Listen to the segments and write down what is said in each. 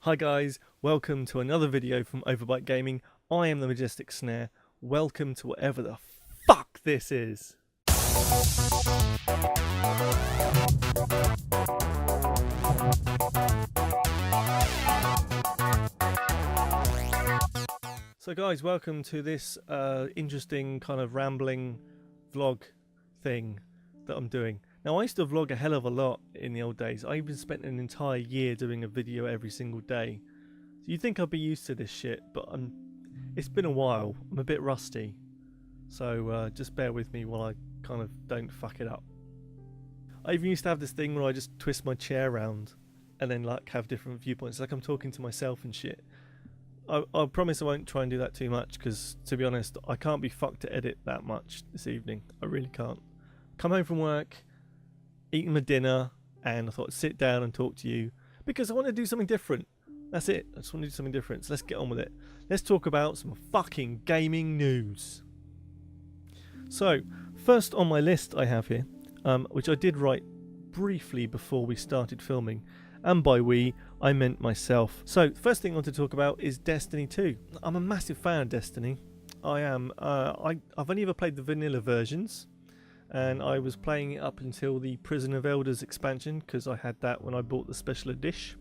Hi guys, welcome to another video from Overbite Gaming. I am the Majestic Snare. Welcome to whatever the fuck this is. So guys, welcome to this interesting kind of rambling vlog thing that I'm doing. Now, I used to vlog a hell of a lot in the old days. I even spent an entire year doing a video every single day. So you'd think I'd be used to this shit, but it's been a while. I'm a bit rusty. So just bear with me while I kind of don't fuck it up. I even used to have this thing where I just twist my chair around and then like have different viewpoints. Like I'm talking to myself and shit. I promise I won't try and do that too much because, to be honest, I can't be fucked to edit that much this evening. I really can't. Come home from work, eating my dinner, and I thought I'd sit down and talk to you because I want to do something different. That's it. I just want to do something different. So let's get on with it. Let's talk about some fucking gaming news. So, first on my list I have here, which I did write briefly before we started filming, and by we, I meant myself. So, first thing I want to talk about is Destiny 2. I'm a massive fan of Destiny. I am. I've only ever played the vanilla versions, and I was playing it up until the Prison of Elders expansion because I had that when I bought the special edition.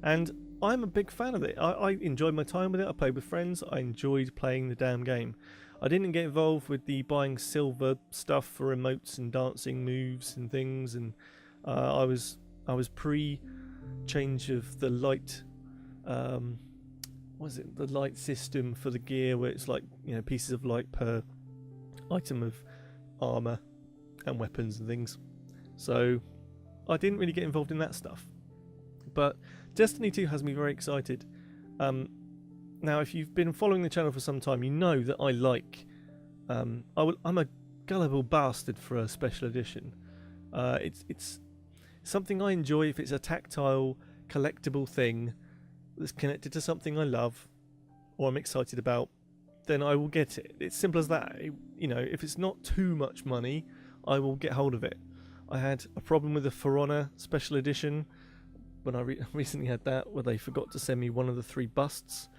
And I'm a big fan of it. I enjoyed my time with it. I played with friends. I enjoyed playing the damn game. I didn't get involved with the buying silver stuff for emotes and dancing moves and things, and I was pre-change of the light. Was it the light system for the gear, where it's like, you know, pieces of light per item of armor and weapons and things. So I didn't really get involved in that stuff. But Destiny 2 has me very excited. Now, if you've been following the channel for some time, you know that I like. I'm a gullible bastard for a special edition. It's something I enjoy if it's a tactile, collectible thing that's connected to something I love or I'm excited about. Then I will get it. It's simple as that. You know, if it's not too much money, I will get hold of it. I had a problem with the For Honor special edition when I recently had that, where they forgot to send me one of the 3 busts.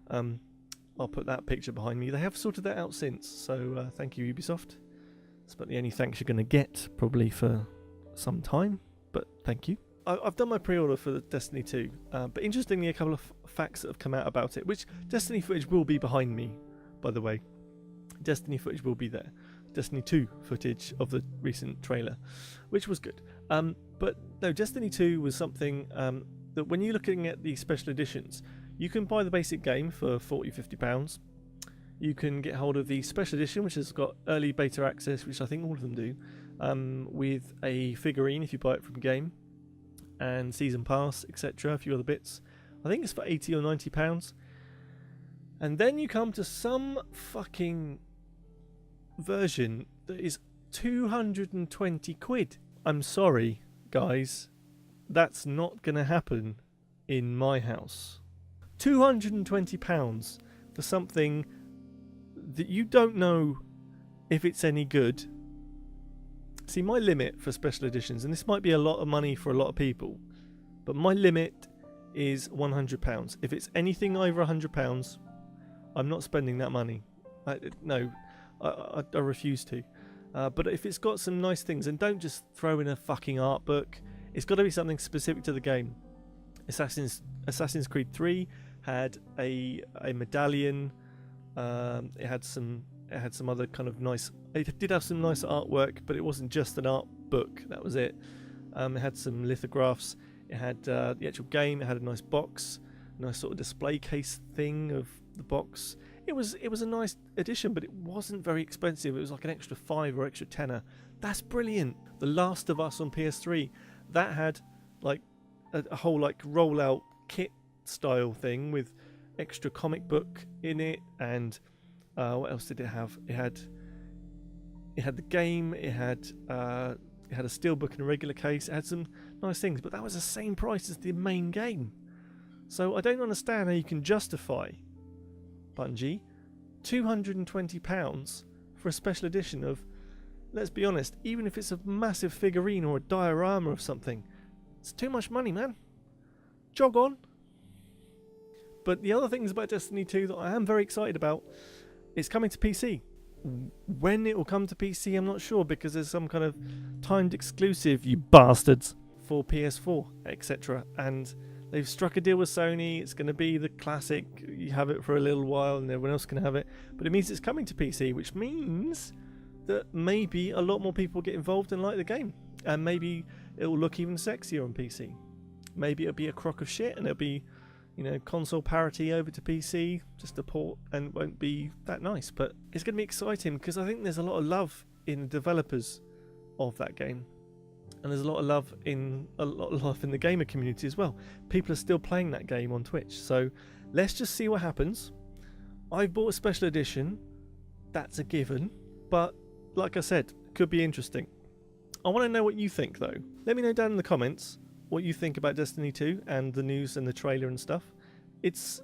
I'll put that picture behind me. They have sorted that out since, so thank you, Ubisoft. It's about the only thanks you're going to get, probably for some time, but thank you. I've done my pre-order for Destiny 2, but interestingly, a couple of facts that have come out about it, which Destiny footage will be behind me, by the way. Destiny footage will be there. Destiny 2 footage of the recent trailer, which was good. But no, Destiny 2 was something that when you're looking at the special editions, you can buy the basic game for £40–50. You can get hold of the special edition, which has got early beta access, which I think all of them do, with a figurine if you buy it from game, and season pass, etc., a few other bits. I think it's for £80 or £90. And then you come to some fucking version that is 220 quid. I'm sorry, guys. That's not going to happen in my house. £220 for something that you don't know if it's any good. See, my limit for special editions, and this might be a lot of money for a lot of people, but my limit is £100. If it's anything over £100, I'm not spending that money. I refuse to. But if it's got some nice things, and don't just throw in a fucking art book, it's got to be something specific to the game. Assassin's Creed 3 had a medallion. It had some other kind of nice. It did have some nice artwork, but it wasn't just an art book. That was it. It had some lithographs. It had the actual game. It had a nice box, nice sort of display case thing of the box. It was a nice addition, but it wasn't very expensive. It was like an extra 5 or extra tenner. That's brilliant. The Last of Us on PS3, that had like a whole like rollout kit style thing with extra comic book in it, and what else did it have? It had the game. It had a steelbook and a regular case. It had some nice things, but that was the same price as the main game. So I don't understand how you can justify, Bungie, £220 for a special edition of, let's be honest, even if it's a massive figurine or a diorama of something, it's too much money, man. Jog on. But the other things about Destiny 2 that I am very excited about, it's coming to PC. When it will come to PC, I'm not sure, because there's some kind of timed exclusive, you bastards, for PS4, etc. And they've struck a deal with Sony. It's going to be the classic, you have it for a little while and everyone else can have it. But it means it's coming to PC, which means that maybe a lot more people get involved and like the game. And maybe it will look even sexier on PC. Maybe it'll be a crock of shit and it'll be, console parity over to PC, just a port, and it won't be that nice. But it's going to be exciting because I think there's a lot of love in the developers of that game. And there's a lot of love in the gamer community as well. People are still playing that game on Twitch. So let's just see what happens. I've bought a special edition. That's a given. But like I said, could be interesting. I want to know what you think though. Let me know down in the comments what you think about Destiny 2 and the news and the trailer and stuff. It's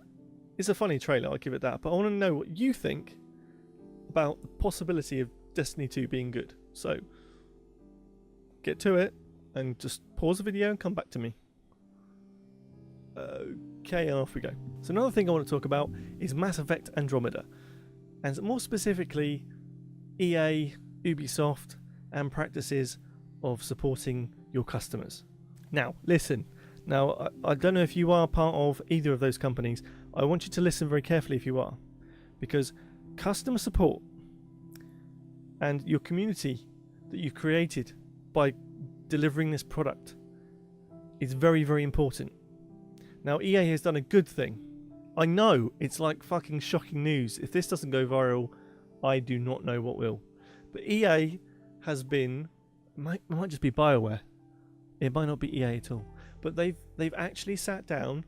a funny trailer, I'll give it that. But I want to know what you think about the possibility of Destiny 2 being good. So get to it and just pause the video and come back to me. Okay, and off we go. So another thing I want to talk about is Mass Effect Andromeda, and more specifically EA, Ubisoft, and practices of supporting your customers. Now listen, I don't know if you are part of either of those companies. I want you to listen very carefully if you are, because customer support and your community that you've created by delivering this product is very, very important. Now, EA has done a good thing. I know it's like fucking shocking news. If this doesn't go viral, I do not know what will. But EA has been, it might just be BioWare. It might not be EA at all. But they've actually sat down,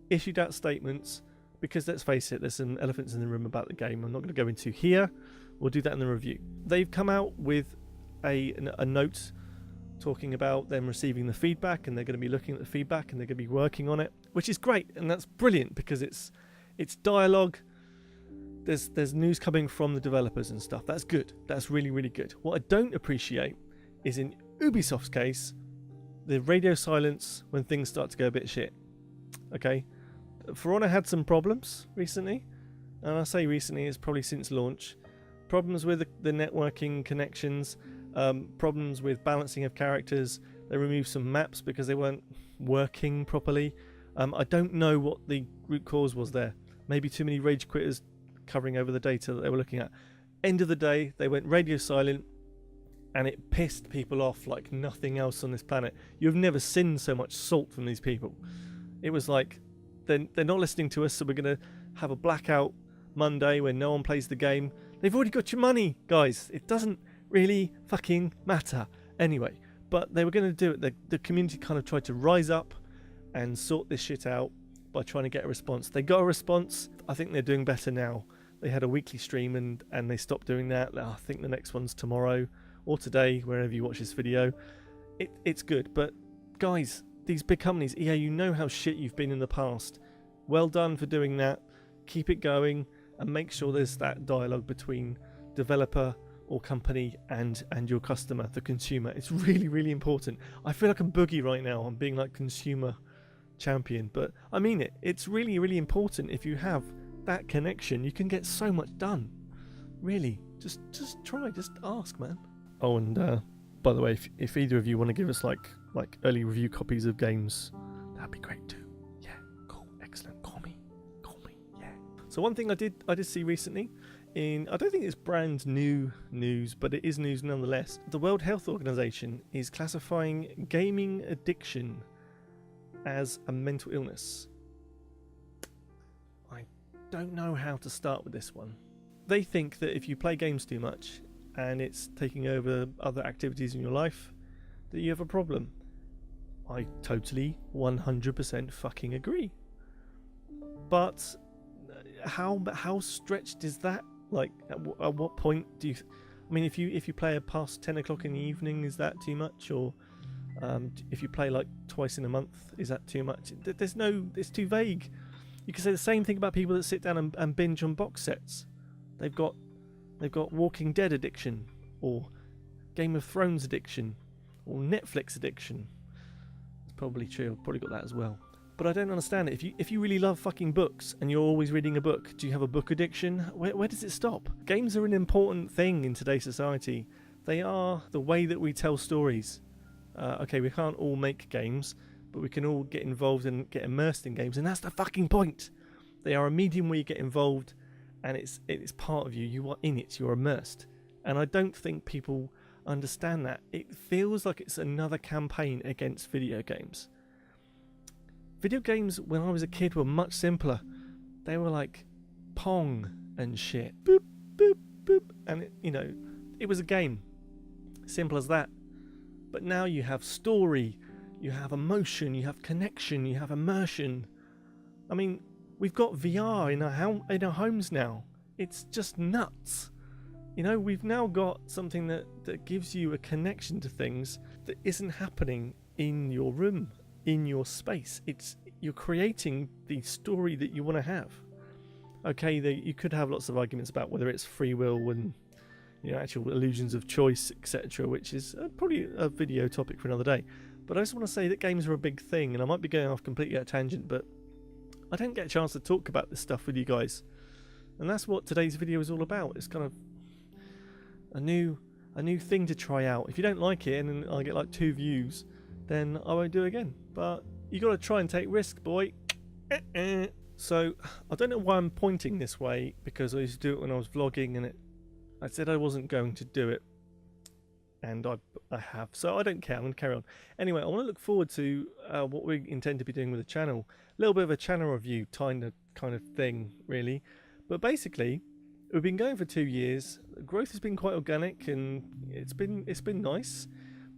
issued out statements, because let's face it, there's some elephants in the room about the game I'm not going to go into here. We'll do that in the review. They've come out with a note talking about them receiving the feedback, and they're going to be looking at the feedback and they're going to be working on it, which is great, and that's brilliant because it's dialogue. There's news coming from the developers and stuff. That's good. That's really, really good. What I don't appreciate is in Ubisoft's case, the radio silence when things start to go a bit shit. Okay, For Honor had some problems recently, and I say recently, it's probably since launch. Problems with the networking connections, problems with balancing of characters. They removed some maps because they weren't working properly. I don't know what the root cause was there. Maybe too many rage quitters covering over the data that they were looking at. End of the day, they went radio silent, and it pissed people off like nothing else on this planet. You've never seen so much salt from these people. It was like, they're not listening to us, so we're going to have a blackout Monday when no one plays the game. They've already got your money, guys. It doesn't really fucking matter. Anyway, but they were going to do it. The community kind of tried to rise up and sort this shit out by trying to get a response. They got a response. I think they're doing better now. They had a weekly stream and they stopped doing that. I think the next one's tomorrow or today, wherever you watch this video. It's good, but guys, these big companies, EA, you know how shit you've been in the past. Well done for doing that. Keep it going and make sure there's that dialogue between developer or company and your customer, the consumer. It's really, really important. I feel like I'm Boogie right now. I'm being like consumer champion, but I mean it. It's really, really important. If you have that connection, you can get so much done. Really, just try, just ask, man. Oh, and by the way, if either of you want to give us like early review copies of games, that'd be great too. Yeah, cool, excellent. Call me, yeah. So one thing I did see recently, I don't think it's brand new news, but it is news nonetheless. The World Health Organization is classifying gaming addiction as a mental illness. I don't know how to start with this one. They think that if you play games too much and it's taking over other activities in your life, that you have a problem. I totally 100% fucking agree. But how stretched is that? Like, at what point do you... I mean, if you play past 10 o'clock in the evening, is that too much? Or if you play like twice in a month, is that too much? It's too vague. You can say the same thing about people that sit down and binge on box sets. They've got Walking Dead addiction, or Game of Thrones addiction, or Netflix addiction. It's probably true. I've probably got that as well. But I don't understand it. If you really love fucking books and you're always reading a book, do you have a book addiction? Where does it stop? Games are an important thing in today's society. They are the way that we tell stories. Okay, we can't all make games, but we can all get involved and get immersed in games, and that's the fucking point. They are a medium where you get involved, and it's part of you. You are in it. You're immersed. And I don't think people understand that. It feels like it's another campaign against video games. Video games, when I was a kid, were much simpler. They were like Pong and shit. Boop, boop, boop. And, it was a game. Simple as that. But now you have story, you have emotion, you have connection, you have immersion. I mean, we've got VR in our homes now. It's just nuts. We've now got something that gives you a connection to things that isn't happening in your room, in your space. You're creating the story that you want to have. Okay, you could have lots of arguments about whether it's free will and actual illusions of choice, etc., which is probably a video topic for another day. But I just want to say that games are a big thing, and I might be going off completely at a tangent, but I don't get a chance to talk about this stuff with you guys, and that's what today's video is all about. It's kind of a new thing to try out. If you don't like it and I get like 2 views, then I won't do it again. But you got to try and take risks, boy. So I don't know why I'm pointing this way, because I used to do it when I was vlogging, and I said I wasn't going to do it, and I have, so I don't care. I'm going to carry on. Anyway, I want to look forward to what we intend to be doing with the channel. A little bit of a channel review kind of thing, really. But basically, we've been going for 2 years. Growth has been quite organic, and it's been nice.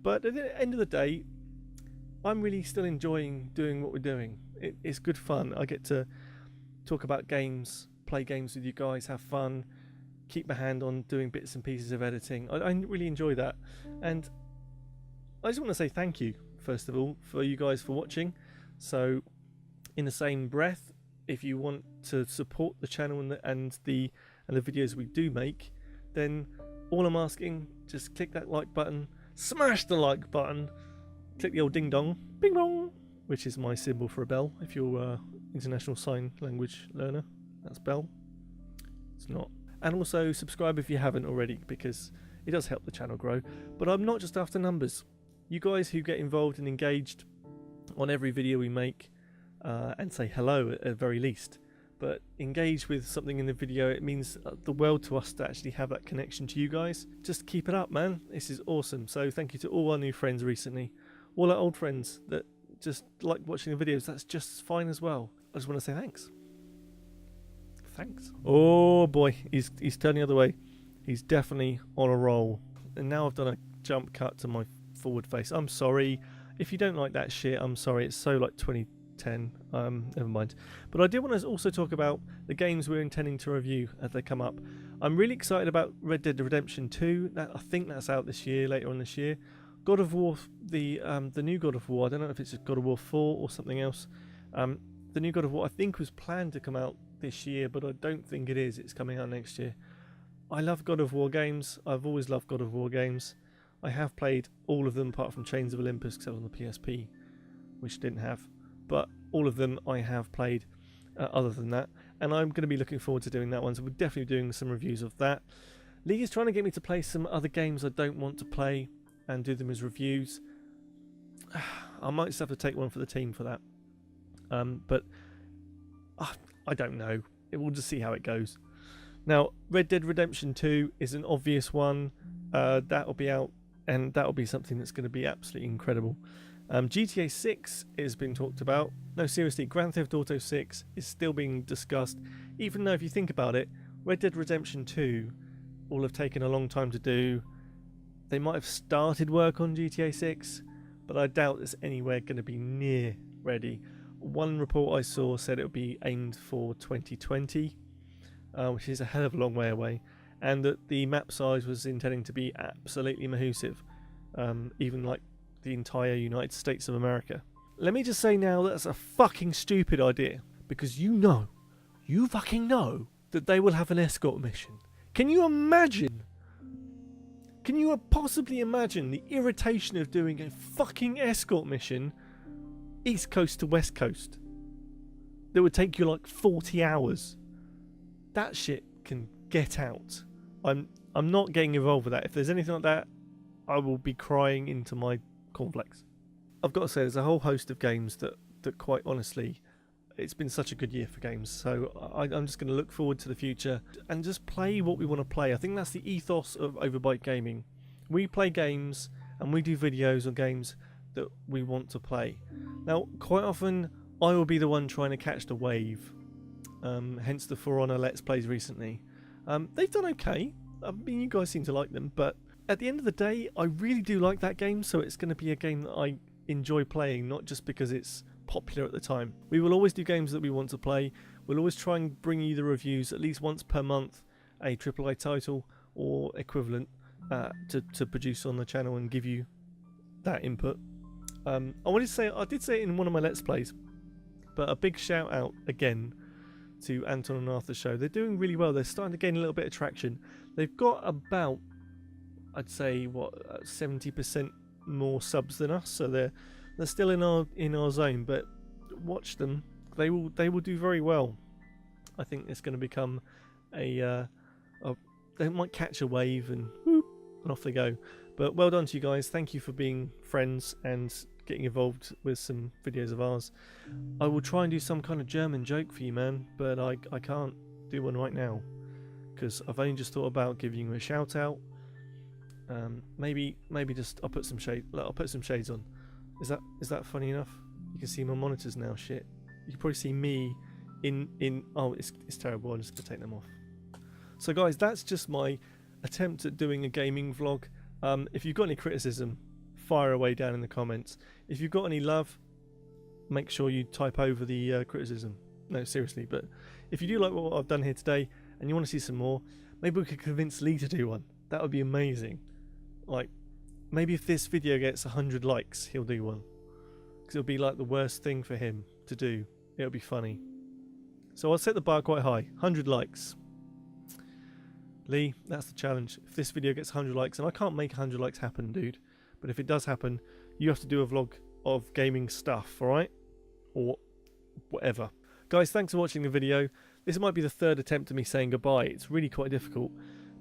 But at the end of the day, I'm really still enjoying doing what we're doing. It's good fun. I get to talk about games, play games with you guys, have fun, keep my hand on doing bits and pieces of editing. I really enjoy that. And I just want to say thank you, first of all, for you guys for watching. So in the same breath, if you want to support the channel and the videos we do make, then all I'm asking, just click that like button, smash the like button, click the old ding dong, bing bong, which is my symbol for a bell. If you're international sign language learner, that's bell. It's not. And also subscribe if you haven't already, because it does help the channel grow. But I'm not just after numbers. You guys who get involved and engaged on every video we make, and say hello at the very least, but engage with something in the video, it means the world to us to actually have that connection to you guys. Just keep it up, man. This is awesome. So thank you to all our new friends recently, all our old friends that just like watching the videos. That's just fine as well. I just want to say thanks. Thanks. Oh boy, he's turning the other way. He's definitely on a roll. And now I've done a jump cut to my forward face. I'm sorry. If you don't like that shit, I'm sorry. It's so like 2010. Never mind. But I did want to also talk about the games we're intending to review as they come up. I'm really excited about Red Dead Redemption 2. I think that's out this year, later on this year. God of War, the new God of War. I don't know if it's God of War 4 or something else. The new God of War I think was planned to come out this year, but I don't think it is. It's coming out next year. I love God of War games. I've always loved God of War games. I have played all of them apart from Chains of Olympus, except on the PSP, which I didn't have. But all of them I have played other than that, and I'm going to be looking forward to doing that one, so we're definitely doing some reviews of that. Lee is trying to get me to play some other games I don't want to play and do them as reviews. I might just have to take one for the team for that. But I don't know. We'll just see how it goes. Now, Red Dead Redemption 2 is an obvious one. That'll be out, and that'll be something that's going to be absolutely incredible. GTA 6 is being talked about. No, seriously, Grand Theft Auto 6 is still being discussed, even though if you think about it, Red Dead Redemption 2 will have taken a long time to do. They might have started work on GTA 6, but I doubt it's anywhere going to be near ready. One report I saw said it would be aimed for 2020, which is a hell of a long way away, and that the map size was intending to be absolutely massive, even like the entire United States of America. Let me just say now, that's a fucking stupid idea, because you fucking know that they will have an escort mission. Can you imagine? Can you possibly imagine the irritation of doing a fucking escort mission East Coast to West Coast? that would take you like 40 hours. That shit can get out. I'm not getting involved with that. If there's anything like that, I will be crying into my cornflakes. I've got to say, there's a whole host of games that quite honestly, it's been such a good year for games. So I'm just going to look forward to the future and just play what we want to play. I think that's the ethos of Overbite Gaming. We play games and we do videos on games that we want to play. Now, quite often, I will be the one trying to catch the wave. Hence the For Honor Let's Plays recently. They've done okay. I mean, you guys seem to like them, but at the end of the day, I really do like that game, so it's going to be a game that I enjoy playing, not just because it's popular at the time. We will always do games that we want to play. We'll always try and bring you the reviews at least once per month, a AAA title or equivalent to produce on the channel and give you that input. I wanted to say, I did say it in one of my Let's Plays, but a big shout out again to Anton and Arthur's show. They're doing really well. They're starting to gain a little bit of traction. They've got about, I'd say, 70% more subs than us, so they're still in our zone. But watch them; they will do very well. I think it's going to become they might catch a wave and whoop, and off they go. But well done to you guys. Thank you for being friends and getting involved with some videos of ours. I will try and do some kind of German joke for you, man, but I can't do one right now because I've only just thought about giving you a shout out. Maybe just I'll put some shades on. Is that funny enough? You can see my monitors now. Shit, you can probably see me in. Oh, it's terrible. I'm just gonna take them off. So guys, that's just my attempt at doing a gaming vlog. If you've got any criticism, fire away down in the comments. If you've got any love, make sure you type over the criticism. No, seriously, but if you do like what I've done here today and you want to see some more, maybe we could convince Lee to do one. That would be amazing. Like, maybe if this video gets 100 likes, he'll do one. Because it'll be like the worst thing for him to do. It'll be funny. So I'll set the bar quite high. 100 likes. Lee, that's the challenge. If this video gets 100 likes, and I can't make 100 likes happen, dude, but if it does happen, you have to do a vlog of gaming stuff, alright? Or whatever. Guys, thanks for watching the video. This might be the third attempt at me saying goodbye. It's really quite difficult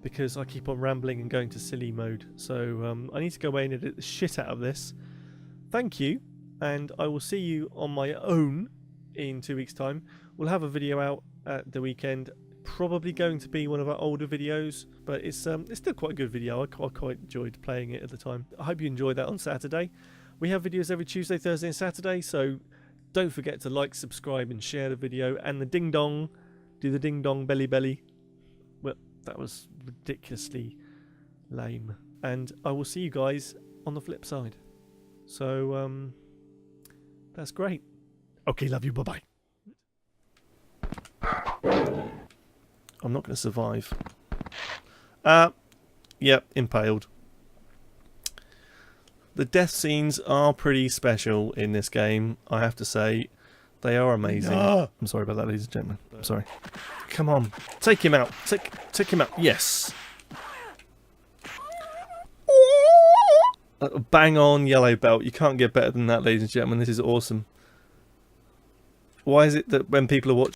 because I keep on rambling and going to silly mode. So I need to go away and edit the shit out of this. Thank you, and I will see you on my own in 2 weeks' time. We'll have a video out at the weekend. Probably going to be one of our older videos, but it's still quite a good video. I quite enjoyed playing it at the time. I hope you enjoyed that on Saturday. We have videos every Tuesday, Thursday and Saturday, so don't forget to like, subscribe and share the video, and the ding dong, do the ding dong belly. Well, that was ridiculously lame, and I will see you guys on the flip side. So that's great. Okay, love you, bye bye. I'm not going to survive. Yep, impaled. The death scenes are pretty special in this game, I have to say. They are amazing. No. I'm sorry about that, ladies and gentlemen. I'm sorry. Come on. Take him out. Take him out. Yes. Bang on, yellow belt. You can't get better than that, ladies and gentlemen. This is awesome. Why is it that when people are watching